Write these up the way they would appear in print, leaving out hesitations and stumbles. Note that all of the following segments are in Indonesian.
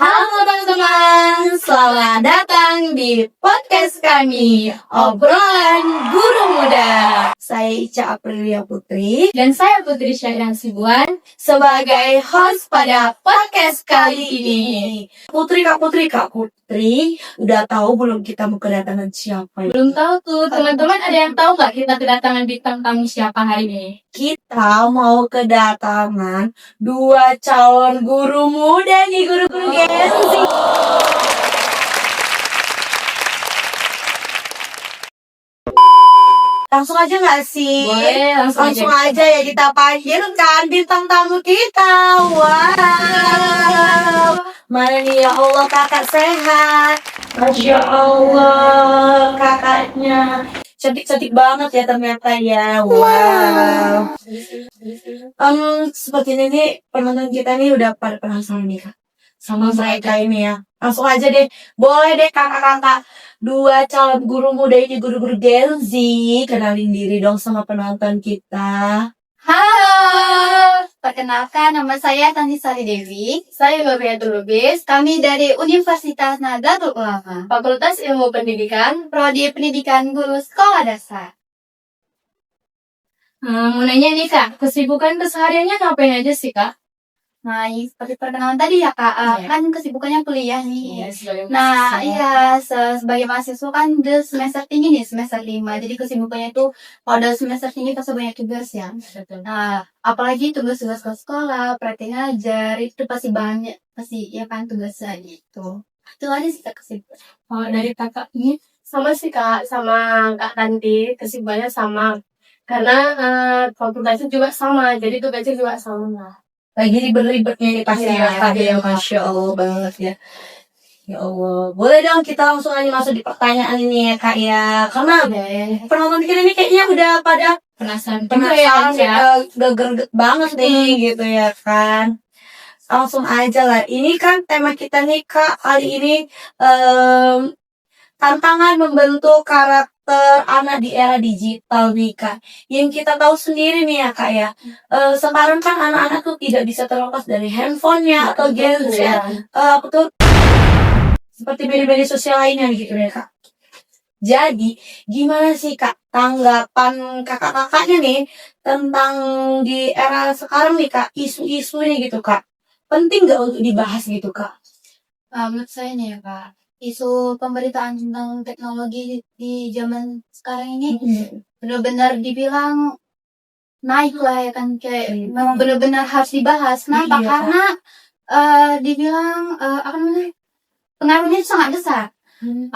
Halo teman-teman, selamat datang di podcast kami, Obrolan Guru Muda. Saya Ica Aprilia Putri Dan saya Putri Syahrian Sibuan sebagai host pada podcast kali ini. Kak Putri, udah tahu belum kita mau kedatangan siapa? Belum tahu tuh, teman-teman ada yang tahu nggak kita kedatangan bintang tamu siapa hari ini? Kita mau kedatangan 2 calon guru muda nih, guru-guru Gen Z. Langsung aja nggak sih? Boleh, langsung aja ya kita panggilkan bintang tamu kita. Wow. Mana nih ya Allah, kakak sehat. Masya Allah, kakaknya cantik-cantik banget ya ternyata ya. Wow. Seperti ini penonton kita nih udah pada penasaran nih Kak sama mereka ini ya. Langsung aja deh, boleh deh kakak-kakak 2 calon guru muda ini, guru-guru Gen Z, kenalin diri dong sama penonton kita. Halo, perkenalkan nama saya Tanti Sari Dewi. Saya Nurriatul Lubis. Kami dari Universitas Nahdlatul Ulama, Fakultas Ilmu Pendidikan, Prodi Pendidikan Guru Sekolah Dasar. Mau nanya nih Kak, kesibukan kesehariannya ngapain aja sih Kak? Nah, seperti perkenalan tadi ya Kak, kan kesibukannya kuliah nih. Nah, iya, sebagai mahasiswa kan udah semester tinggi nih, semester 5. Jadi kesibukannya itu pada semester tinggi pasti banyak tugas ya. Nah, apalagi tugas-tugas ke sekolah, praktek ngajar, itu pasti banyak, pasti ya kan tugasnya gitu. Itu aja sih Kak kesibukan. Oh, dari kakak ini sama sih Kak, sama Kak Tanti, kesibukannya sama. Karena fakultasnya juga sama, jadi tugasnya juga sama. Lagi ribet-ribetnya nih pasti ya Kak ya, Masya Allah banget ya. Ya Allah, boleh dong kita langsung aja masuk di pertanyaan ini ya Kak ya. Karena penonton kita ini kayaknya udah pada Penasaran ya, greget banget nih gitu ya kan. Langsung aja lah, ini kan tema kita nih Kak kali ini tantangan membentuk karakter anak di era digital nih Kak. Yang kita tahu sendiri nih ya Kak ya, sekarang kan anak-anak tuh tidak bisa terlepas dari handphonenya atau gadget ya. Aku tuh seperti media-media sosial lainnya gitu ya Kak. Jadi gimana sih Kak tanggapan kakak-kakaknya nih tentang di era sekarang nih Kak, isu-isunya gitu Kak? Penting gak untuk dibahas gitu Kak? Menurut saya nih ya Kak, isu pemberitaan tentang teknologi di zaman sekarang ini benar-benar dibilang naik lah ya kan, kayak memang benar-benar harus dibahas. Kenapa? Iya, Karena dibilang apa namanya, pengaruhnya sangat besar.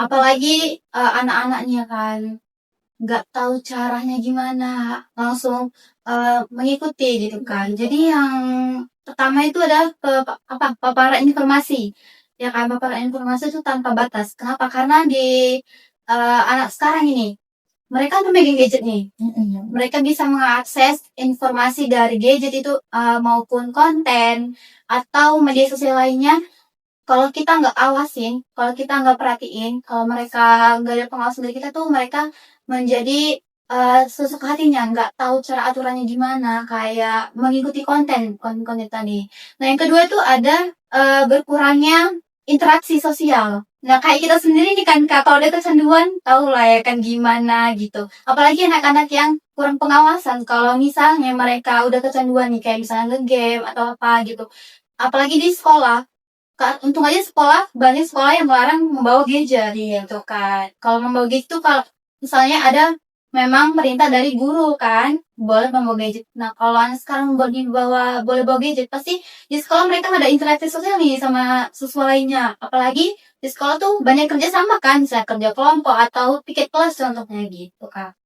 Apalagi anak-anaknya kan nggak tahu caranya gimana, langsung mengikuti gitu kan. Jadi yang pertama itu adalah paparan informasi. Ya kan, paparan informasi itu tanpa batas. Kenapa? Karena di anak sekarang ini, mereka tuh megang gadget nih. Mereka bisa mengakses informasi dari gadget itu maupun konten atau media sosial lainnya. Kalau kita nggak awasin, kalau kita nggak perhatiin, kalau mereka nggak ada pengawasan dari kita tuh, mereka menjadi sesuka hatinya, nggak tahu cara aturannya gimana, kayak mengikuti konten tadi. Nah, yang kedua itu ada berkurangnya interaksi sosial. Nah, kayak kita sendiri nih kan Kak, kalau udah kecanduan, tahu lah ya kan gimana gitu. Apalagi anak-anak yang kurang pengawasan, kalau misalnya mereka udah kecanduan nih, kayak misalnya nge-game atau apa gitu. Apalagi di sekolah, untung aja banyak sekolah yang melarang membawa gadget gitu kan. Kalau membawa gadget itu kalau misalnya ada memang perintah dari guru kan, boleh membawa gadget. Nah, kalau anak sekarang boleh bawa gadget, pasti di sekolah mereka ada interaksi sosial nih sama siswa lainnya. Apalagi di sekolah tuh banyak kerja sama kan, misalnya kerja kelompok atau piket kelas contohnya gitu Kak.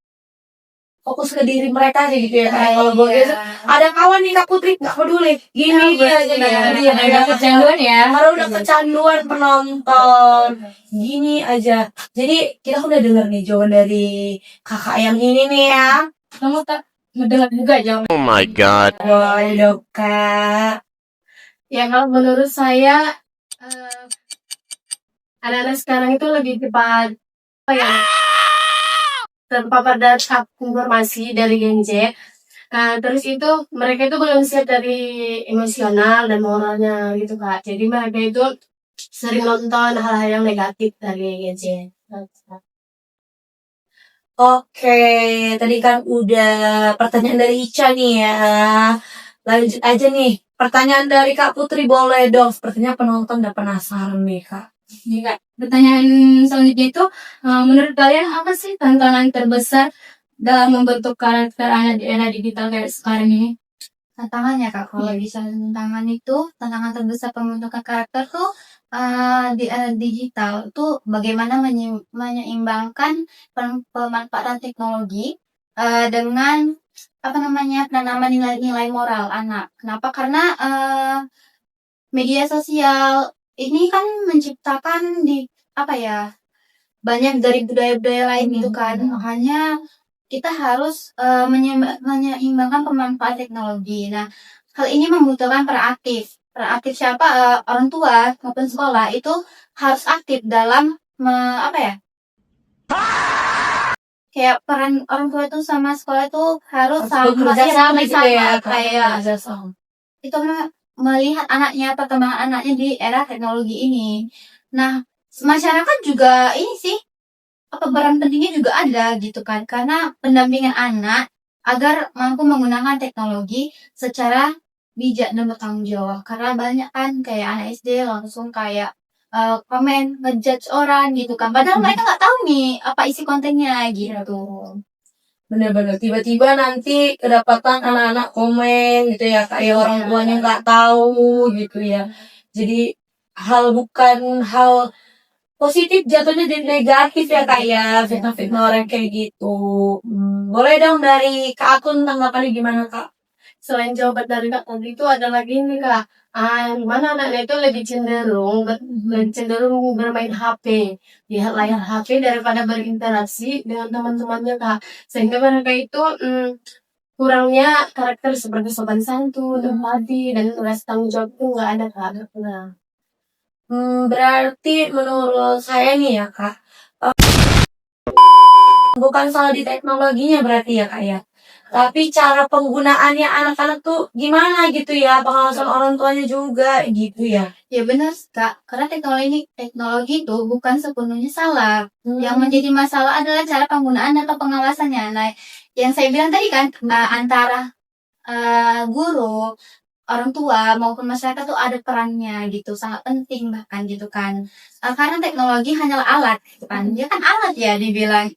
Fokus ke diri mereka sih gitu ya Kak. Kalau gue gitu, ada kawan nih Kak Putri nggak peduli, gini aja ya. Udah kecanduan ya. Kalau udah kecanduan penonton, gini aja. Jadi kita udah dengar nih jawaban dari kakak yang ini nih ya. Kamu tak mendengar juga jawaban? Oh my god. Boleh dong Kak. Ya kalau menurut saya, anak-anak sekarang itu lebih cepat terpapar dari informasi dari Gen Z. Nah, terus itu mereka itu belum siap dari emosional dan moralnya gitu Kak. Jadi mereka itu sering nonton hal-hal yang negatif dari gadget. Oke, tadi kan udah pertanyaan dari Ica nih ya. Lanjut aja nih. Pertanyaan dari Kak Putri boleh dong. Sepertinya penonton udah penasaran nih, Kak. Iya, Kak. Pertanyaan selanjutnya itu, menurut kalian apa sih tantangan terbesar dalam membentuk karakter anak di era digital kayak sekarang ini? Tantangannya Kak, kalau bisa tantangan terbesar pembentukan karakter tuh di era digital tuh bagaimana menyeimbangkan pemanfaatan teknologi dengan apa namanya penanaman nilai-nilai moral anak. Kenapa? Karena media sosial ini kan menciptakan apa ya, banyak dari budaya-budaya lain gitu kan. Makanya kita harus menyeimbangkan pemanfaatan teknologi. Nah, hal ini membutuhkan peran aktif. Peran aktif siapa? Orang tua maupun sekolah itu harus aktif dalam apa ya? Kayak peran orang tua itu sama sekolah itu harus bekerja sama gitu ya, Kak. kayak Bekerja sama. itu melihat anaknya, perkembangan anaknya di era teknologi ini. Nah, masyarakat juga ini sih peran pentingnya juga ada gitu kan, karena pendampingan anak agar mampu menggunakan teknologi secara bijak dan bertanggung jawab. Karena banyak kan kayak anak SD langsung kayak komen ngejudge orang gitu kan, padahal mereka nggak tahu nih apa isi kontennya gitu. Bener-bener tiba-tiba nanti kedapatan anak-anak komen gitu ya, kayak orang tuanya nggak tahu gitu ya. Jadi bukan hal positif jatuhnya jadi negatif ya, kayak fitnah-fitnah orang kayak gitu. Boleh dong dari Kak Akun tanggapannya gimana, Kak? Selain jawaban dari Kak tadi itu ada lagi nih Kak, gimana anaknya itu lebih cenderung bermain HP, lihat layar HP daripada berinteraksi dengan teman-temannya Kak, sehingga mereka itu kurangnya karakter seperti sopan santun, empati, dan rasa tanggung jawab itu nggak ada Kak. Nah, Berarti menurut saya nih ya, Kak, bukan salah di teknologinya berarti ya, Kak ya. Tapi cara penggunaannya anak-anak tuh gimana gitu ya, pengawasan orang tuanya juga gitu ya. Ya benar Kak, karena teknologi itu bukan sepenuhnya salah. Yang menjadi masalah adalah cara penggunaan atau pengawasannya. Nah, yang saya bilang tadi kan antara guru, orang tua maupun masyarakat tuh ada perannya gitu, sangat penting bahkan gitu kan. Karena teknologi hanyalah alat gitu kan. Dia kan alat ya dibilang.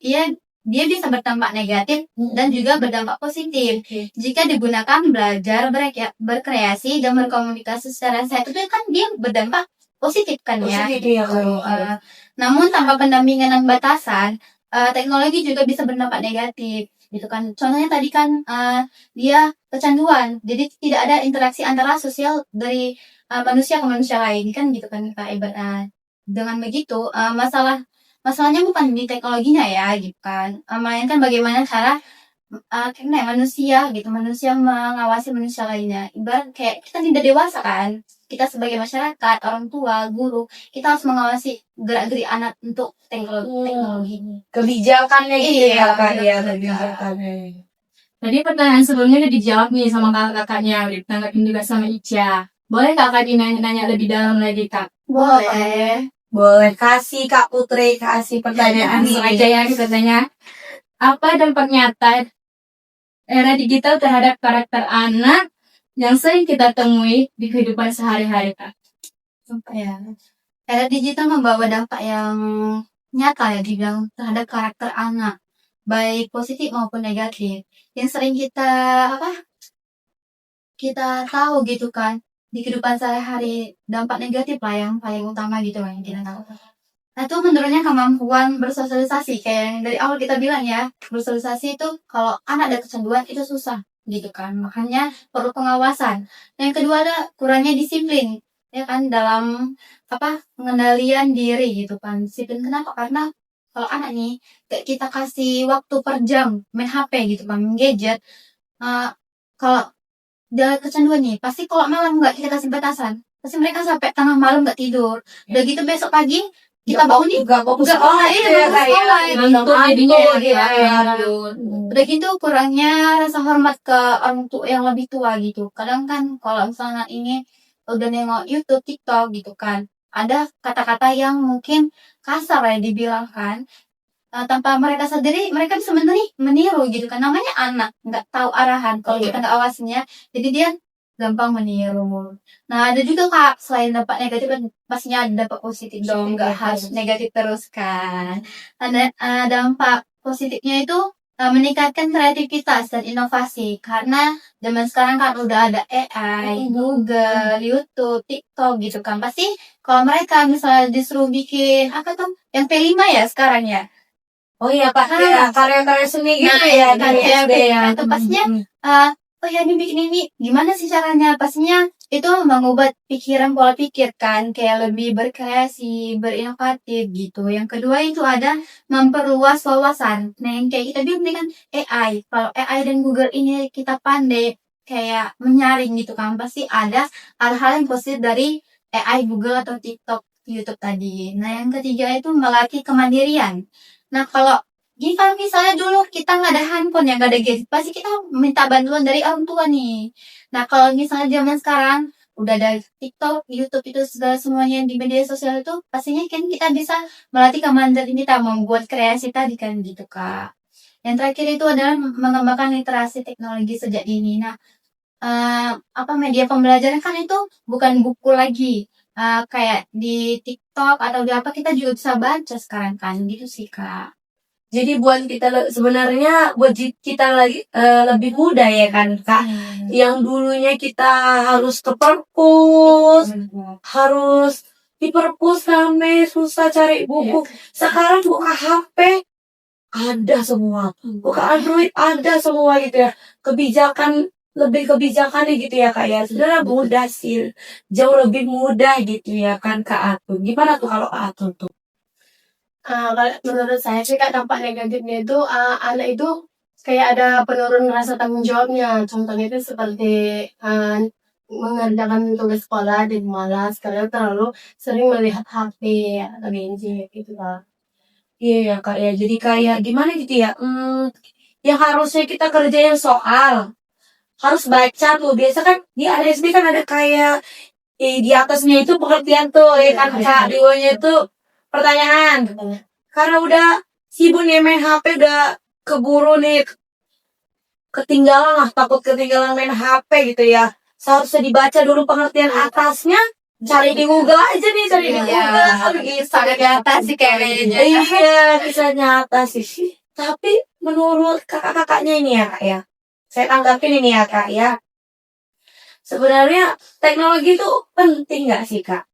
Dia bisa berdampak negatif dan juga berdampak positif. Jika digunakan belajar, berkreasi dan berkomunikasi secara sehat itu kan dia berdampak positif kan ya. Positif ya, Kak. Namun tanpa pendampingan dan batasan, teknologi juga bisa berdampak negatif gitu kan. Contohnya tadi kan dia kecanduan, jadi tidak ada interaksi antara sosial dari manusia ke manusia lain kan gitu kan Kak. Dengan begitu masalahnya bukan di teknologinya ya gitu kan, melainkan bagaimana cara manusia mengawasi manusia lainnya. Ibarat kayak kita tidak dewasa kan, kita sebagai masyarakat, orang tua, guru, kita harus mengawasi gerak-gerik anak untuk teknologi ini. Kebijakannya gitu Iya, ya, Kak ya, benar, kebijakannya. Tadi pertanyaan sebelumnya udah dijawab nih sama kakak-kakaknya, udah ditanggapin juga sama Ica. Boleh kakak nanya lebih dalam lagi kak? Boleh. Boleh, kasih Kak Putri, kasih pertanyaan Langsung aja ya katanya. Apa dampak nyata era digital terhadap karakter anak yang sering kita temui di kehidupan sehari-hari kak? Apa ya? Era digital membawa dampak yang nyata ya dibilang terhadap karakter anak, baik positif maupun negatif. Yang sering kita tahu gitu kan di kehidupan sehari-hari, dampak negatif lah yang paling utama gitu lah yang kita tahu. Nah itu menurunnya kemampuan bersosialisasi, kayak yang dari awal kita bilang ya, bersosialisasi itu kalau anak ada kecanduan itu susah gitu kan, makanya perlu pengawasan. Yang kedua ada kurangnya disiplin ya kan dalam pengendalian diri gitu kan. Disiplin kenapa? Karena kalau anak nih kayak kita kasih waktu per jam main HP gitu kan, main gadget, kalau dia kecanduan nih, pasti kalau malam nggak kita kasih batasan, pasti mereka sampai tengah malam nggak tidur. Udah gitu besok pagi kita bangun nih nggak fokus nggak sekolah iya, gitu ya, fokus kayak sekolah, ngantuk jadinya ya. udah gitu kurangnya rasa hormat ke orang tua yang lebih tua gitu. Kadang kan kalau misalnya ini udah nengok YouTube, TikTok gitu kan, ada kata-kata yang mungkin kasar ya dibilang kan. Tanpa mereka sadari mereka bisa meniru gitu kan, namanya anak nggak tahu arahan kalau kita nggak awasinya, jadi dia gampang meniru. Nah ada juga kak, selain dampak negatif kan pastinya ada dampak positif dong, nggak harus negatif terus kan. Ada dampak positifnya itu meningkatkan kreativitas dan inovasi, karena zaman sekarang kan udah ada AI, Google, YouTube, TikTok gitu kan. Pasti kalau mereka misalnya disuruh bikin apa tuh yang P5 ya sekarang ya. Oh iya pakai karya-karya seni gitu ya dari SD ya. Itu pastinya oh ya ini bikin ini gimana sih caranya, pastinya itu mengubah pikiran, pola pikir kan, kayak lebih berkreasi, berinovatif gitu. Yang kedua itu ada memperluas wawasan. Nah yang kayak kita bilang ini kan AI, kalau AI dan Google ini kita pandai kayak menyaring gitu kan, pasti ada hal-hal yang positif dari AI, Google atau TikTok, YouTube tadi. Nah yang ketiga itu melatih kemandirian. Nah kalau gini, kalau misalnya dulu kita nggak ada handphone ya, nggak ada gadget, pasti kita minta bantuan dari orang tua nih. Nah kalau misalnya zaman sekarang udah ada TikTok, YouTube itu segala semuanya yang di media sosial itu, pastinya kan kita bisa melatih kemandirian kita, membuat kreasi tadi kan gitu kak. Yang terakhir itu adalah mengembangkan literasi teknologi sejak dini. Nah apa media pembelajaran kan itu bukan buku lagi. Kayak di TikTok atau di apa kita juga bisa baca sekarang kan gitu sih kak. Jadi buat kita sebenarnya buat kita lagi lebih mudah ya kan kak. Yang dulunya kita harus ke perpus, harus di perpus rame susah cari buku. Sekarang buka HP ada semua, buka Android ada semua gitu ya. Lebih kebijakannya gitu ya kak ya. Sebenarnya mudah sih, jauh lebih mudah gitu ya kan kak Atun. Gimana tuh kalau Kak Atun tuh? Kalau menurut saya sih kak, dampak negatifnya itu anak itu kayak ada penurunan rasa tanggung jawabnya. Contohnya itu seperti mengerjakan tugas sekolah dan malas karena terlalu sering melihat HP atau gadget gitu lah. Iya ya kak ya. Jadi kayak gimana gitu ya? Yang harusnya kita kerjain soal harus baca tuh. Biasa kan di ADSD kan ada kayak di atasnya itu pengertian tuh ya kan kak. Di bawahnya itu pertanyaan. Karena udah sibuk nih main HP, udah keburu nih ketinggalan lah, takut ketinggalan main HP gitu ya. Seharusnya dibaca dulu pengertian atasnya, cari di Google aja nih, cari di Google gitu. Sangat nyata sih kayaknya. Iya, bisa nyata sih. Tapi menurut kakak-kakaknya ini ya kak ya, saya tanggapin ini ya kak ya. Sebenarnya teknologi itu penting nggak sih kak?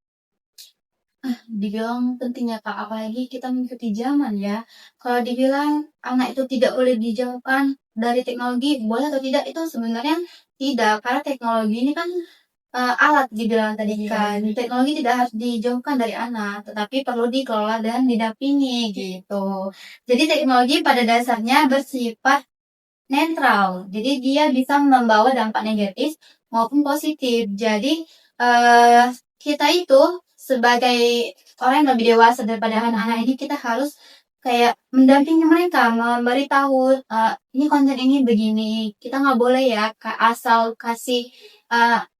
Dibilang pentingnya kak, apalagi kita mengikuti zaman ya. Kalau dibilang anak itu tidak boleh dijauhkan dari teknologi, boleh atau tidak itu sebenarnya tidak, karena teknologi ini kan alat dibilang tadi kan. Teknologi tidak harus dijauhkan dari anak, tetapi perlu dikelola dan didampingi gitu. Jadi teknologi pada dasarnya bersifat netral, jadi dia bisa membawa dampak negatif maupun positif. Jadi kita itu sebagai orang yang lebih dewasa daripada anak-anak ini, kita harus kayak mendampingi mereka, memberitahu ini konten ini begini, kita nggak boleh ya asal kasih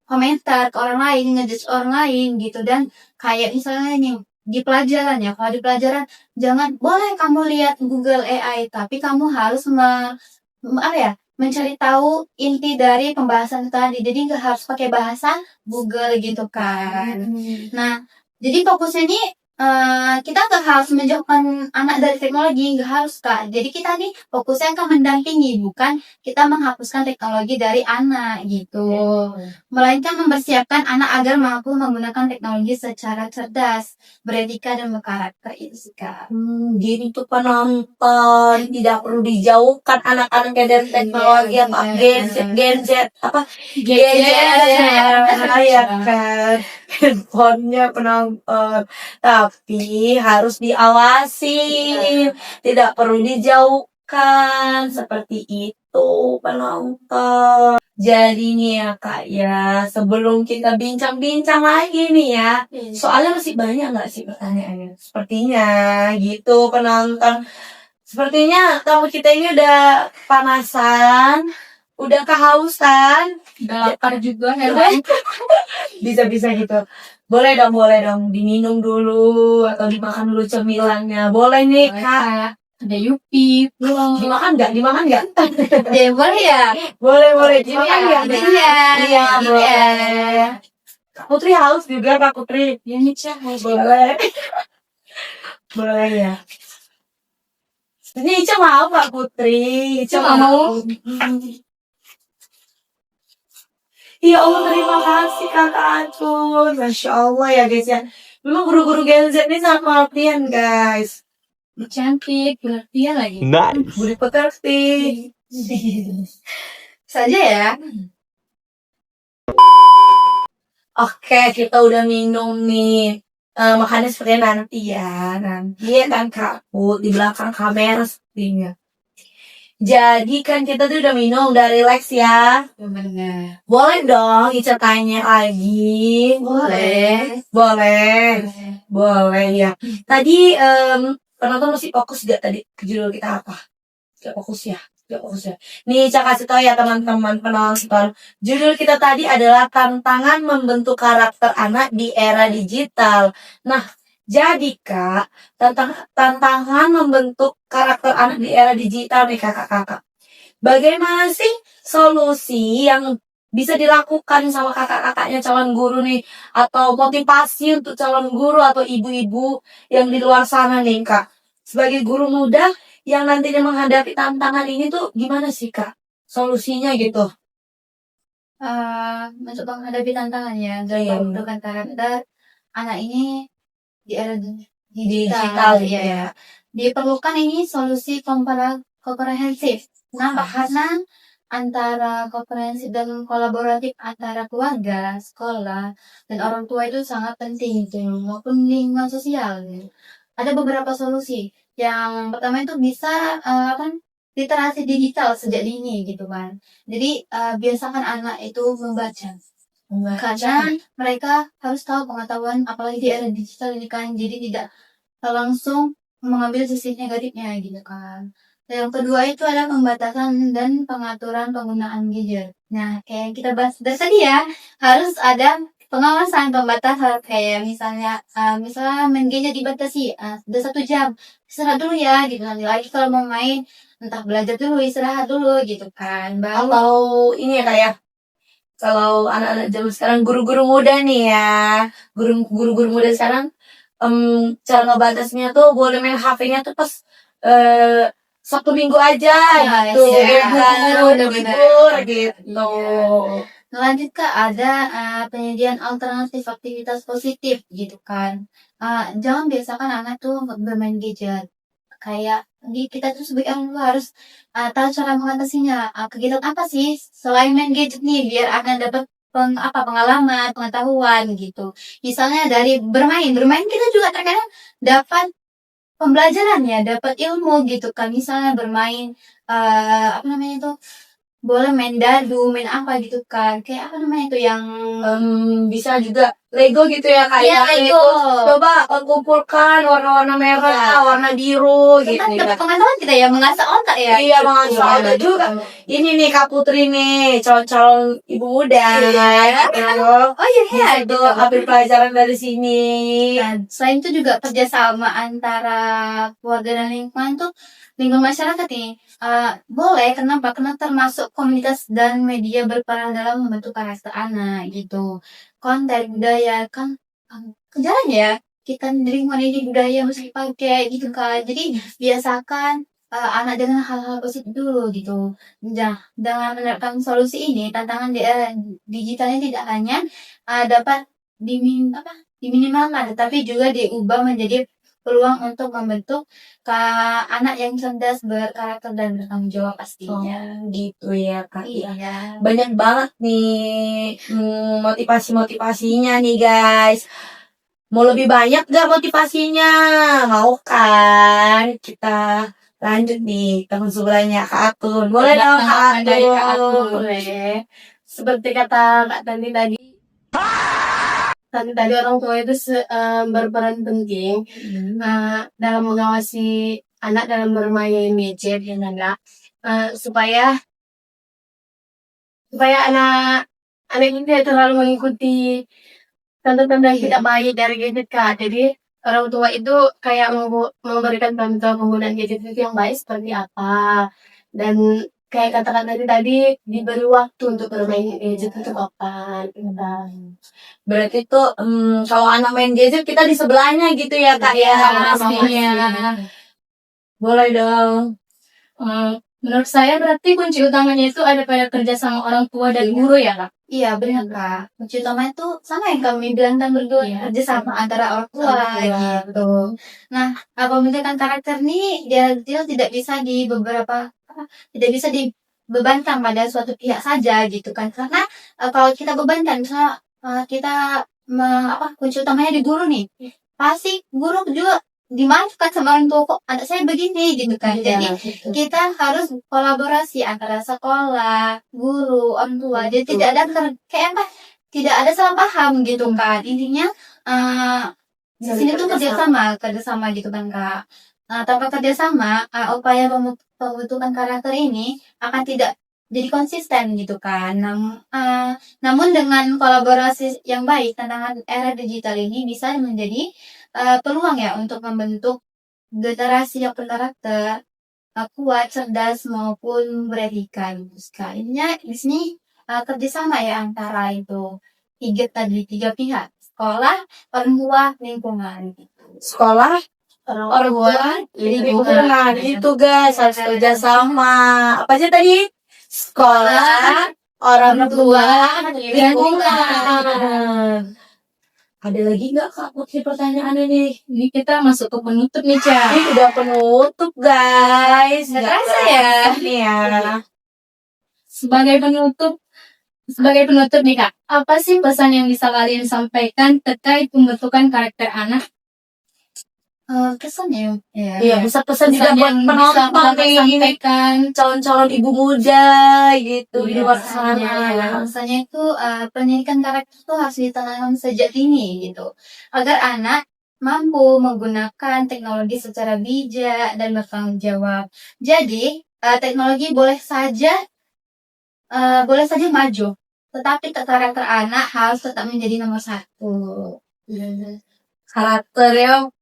komentar ke orang lain, ngejudge orang lain gitu. Dan kayak misalnya nih di pelajaran ya, kalau di pelajaran jangan boleh kamu lihat Google AI, tapi kamu harus mencari tahu inti dari pembahasan tadi. Jadi nggak harus pakai bahasa Google gitu kan. Nah, jadi fokusnya ini kita nggak harus menjauhkan anak dari teknologi, nggak harus kak. Jadi kita nih fokusnya ke mendampingi, bukan kita menghapuskan teknologi dari anak gitu. Melainkan mempersiapkan anak agar mampu menggunakan teknologi secara cerdas, beretika dan berkarakter itu sih kak. Jadi tuh penonton tidak perlu dijauhkan anak-anaknya dari teknologi apa gadget ya kan, handphonenya penonton, tapi harus diawasi, tidak perlu dijauhkan seperti itu penonton. Jadi nih ya kak ya, sebelum kita bincang-bincang lagi nih ya, soalnya masih banyak nggak sih pertanyaannya? Sepertinya gitu penonton. Sepertinya tamu kita ini udah panasan, udah kehausan, Udah lapar juga ya. Bisa gitu. Boleh dong diminum dulu atau dimakan dulu cemilannya. Boleh nih Kak. Ada Yupi, Dimakan nggak? Ya boleh ya. Boleh. Dimakan nggak? Iya. Iya, boleh. Kak Putri haus juga Kak Putri. ya nih Cah. Boleh. Boleh ya. Ini Ica mau Kak Putri. Ica mau. Ya Allah, terima kasih Kakak Ancun. Masya Allah ya guys ya. Memang guru-guru Gen Z ini sangat pengertian guys. Cantik, pengertian lagi. Budi pekerti. Saja ya. Oke, kita udah minum nih. Makannya seperti nanti ya. Nanti kan Kak Put di belakang kamera sepertinya. Jadi kan kita tuh udah minum, udah relax ya. Benar. Boleh dong Ica tanya lagi. Boleh ya. Tadi penonton masih fokus gak tadi judul kita apa? Gak fokus ya. Nih Ica kasih tahu ya teman-teman penonton. Judul kita tadi adalah tantangan membentuk karakter anak di era digital. Nah, jadi Kak, tantangan membentuk karakter anak di era digital nih kakak-kakak. Bagaimana sih solusi yang bisa dilakukan sama kakak-kakaknya calon guru nih, atau motivasi untuk calon guru atau ibu-ibu yang di luar sana nih Kak, sebagai guru muda yang nantinya menghadapi tantangan ini tuh gimana sih Kak solusinya gitu? Untuk menghadapi tantangannya dalam Iya. pembentukan karakter anak ini di era Digital ya. Diperlukan ini solusi komprehensif. Kenapa? Karena antara komprehensif dan kolaboratif antara keluarga, sekolah, dan orang tua itu sangat penting gitu, maupun lingkungan sosial. Gitu. Ada beberapa solusi. Yang pertama itu bisa literasi digital sejak dini gitu kan. Jadi biasakan anak itu membaca. Karena mereka harus tahu pengetahuan apalagi di era digital ini kan, jadi tidak langsung mengambil sisi negatifnya gitu kan. Dan yang kedua itu adalah pembatasan dan pengaturan penggunaan gadget. Nah, kayak yang kita bahas dari tadi ya, harus ada pengawasan pembatasan kayak misalnya main gadget dibatasi udah 1 jam, istirahat dulu ya gitu, nanti lagi kalau mau main entah belajar dulu, istirahat dulu gitu kan. Baru Atau ini ya kayak kalau anak-anak zaman sekarang guru-guru muda nih ya, guru-guru muda sekarang cara ngebatasnya tuh boleh main HP-nya tuh pas Sabtu Minggu aja Ya, gitu ya. kan, Bener-bener. libur gitu. lanjut Kak, ada penyediaan alternatif aktivitas positif gitu kan. Jangan biasakan anak tuh bermain gadget. Kayak kita tuh sebagai orang tua harus tahu cara mengatasinya. Kegiatan apa sih selain main gadget nih biar akan dapat pengalaman, pengetahuan gitu. Misalnya dari bermain kita juga terkadang dapat pembelajaran ya, dapat ilmu gitu kan. Misalnya bermain apa namanya itu, boleh main dadu, main apa gitu kan. Kayak apa namanya itu yang Bisa juga Lego gitu ya kayak Iya, Lego. Coba kumpulkan warna-warna merah, warna biru gitu kan ya. dapat pengetahuan kita ya, mengasah otak ya. Iya, mengasah otak juga. Ini nih Kak Putri nih, calon-calon ibu muda. Oh iya ya, Bisa tuh ambil pelajaran dari sini. Dan selain itu juga kerjasama antara keluarga dan lingkungan tuh, lingkungan masyarakat nih boleh. Kenapa? Karena termasuk komunitas dan media berperan dalam membentuk karakter anak gitu. Konten budaya kan jarang ya kita di lingkungan ini budaya mesti pakai gitu kan. Jadi biasakan anak dengan hal-hal positif dulu gitu. Nah, dengan menerapkan solusi ini, tantangan di era digitalnya tidak hanya dapat diminimalkan, tetapi juga diubah menjadi peluang untuk membentuk anak yang cerdas, berkarakter dan bertanggung jawab pastinya. Gitu ya Kak. Iya. Banyak banget nih motivasi-motivasinya nih guys. Mau lebih banyak gak motivasinya? Mau kan? Kita lanjut nih teman sebelahnya Kak Atun. Boleh dong Kak Dari Kak Atun, Atun. boleh. Seperti kata Kak Tanti tadi orang tua itu berperan penting dalam mengawasi anak dalam bermain gadget ya Nanda, supaya anak ini terlalu mengikuti tanda-tanda yang tidak baik dari gadget Kak. Jadi orang tua itu kayak memberikan contoh penggunaan gadget itu yang baik seperti apa. Dan kayak katakan tadi diberi waktu untuk bermain gadget itu kapan. Berarti tuh kalau anak main gadget kita di sebelahnya gitu ya Kak ya. pastinya. Boleh dong. Menurut saya berarti kunci utamanya itu ada pada kerja sama orang tua dan guru ya Kak. Iya benar Kak. Kunci utama itu sama yang kami bilang kan berdua, Iya. kerjasama antara orang tua gitu. Nah, pembentukan karakter nih dia tidak bisa tidak bisa dibebankan pada suatu pihak saja gitu kan. Karena kalau kita bebankan misalnya kita kunci utamanya di guru nih, pasti guru juga dimanfaatkan sama orang tua, kok anak saya begini gitu kan. Jadi kita harus kolaborasi antara sekolah, guru, orang tua. Jadi tidak ada tidak ada salah paham gitu kan. Intinya di sini tuh kerjasama gitu kan Kak. Nah, tanpa kerjasama, upaya pembentukan karakter ini akan tidak jadi konsisten gitu kan. Namun dengan kolaborasi yang baik, tantangan era digital ini bisa menjadi peluang ya untuk membentuk generasi yang berkarakter kuat, cerdas maupun beretika gitu sekali. Intinya di sini kerjasama ya antara itu tiga pihak, sekolah, orang tua, lingkungan gitu. Sekolah, orang tua, lingkungan. Itu guys harus kerja sama. Apa aja tadi? Sekolah, orang tua, lingkungan. Ada lagi nggak Kak bukti pertanyaan ini? Ini kita masuk ke penutup nih Ca. Ini udah penutup guys. Nggak terasa ya? Nih ya. Sebagai penutup nih Kak, apa sih pesan yang bisa kalian sampaikan terkait pembentukan karakter anak? Kesannya ya. Iya, bisa pesan juga buat yang bisa penonton Bapak nih, ini sampaikan. calon-calon ibu muda gitu di luar sana. Rasanya itu pendidikan karakter itu harus ditanam sejak dini gitu, agar anak mampu menggunakan teknologi secara bijak dan bertanggung jawab. Jadi teknologi boleh saja maju, tetapi karakter anak harus tetap menjadi nomor satu. Karakter yang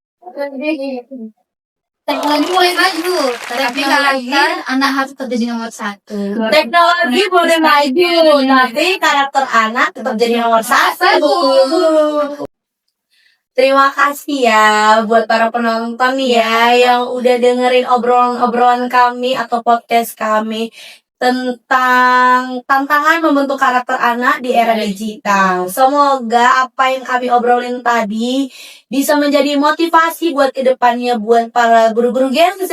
Teknologi boleh maju, tapi karakter anak harus tetap jadi nomor satu. teknologi boleh maju, tapi karakter anak tetap jadi nomor satu. Terima kasih ya buat para penonton ya yang udah dengerin obrolan kami atau podcast kami tentang tantangan membentuk karakter anak di era digital. Semoga apa yang kami obrolin tadi bisa menjadi motivasi buat kedepannya buat para guru-guru Gen Z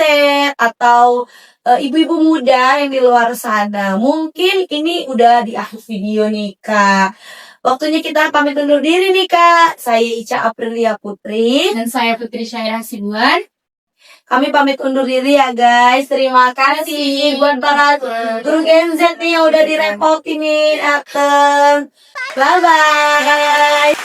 atau ibu-ibu muda yang di luar sana. Mungkin ini udah di akhir video nih Kak. Waktunya kita pamit undur diri nih Kak. Saya Ica Aprilia Putri. Dan saya Putri Syairah Sibuan. Kami pamit undur diri ya guys. Terima kasih buat para guru Gen Z nih yang udah direpotin nih. Bye bye.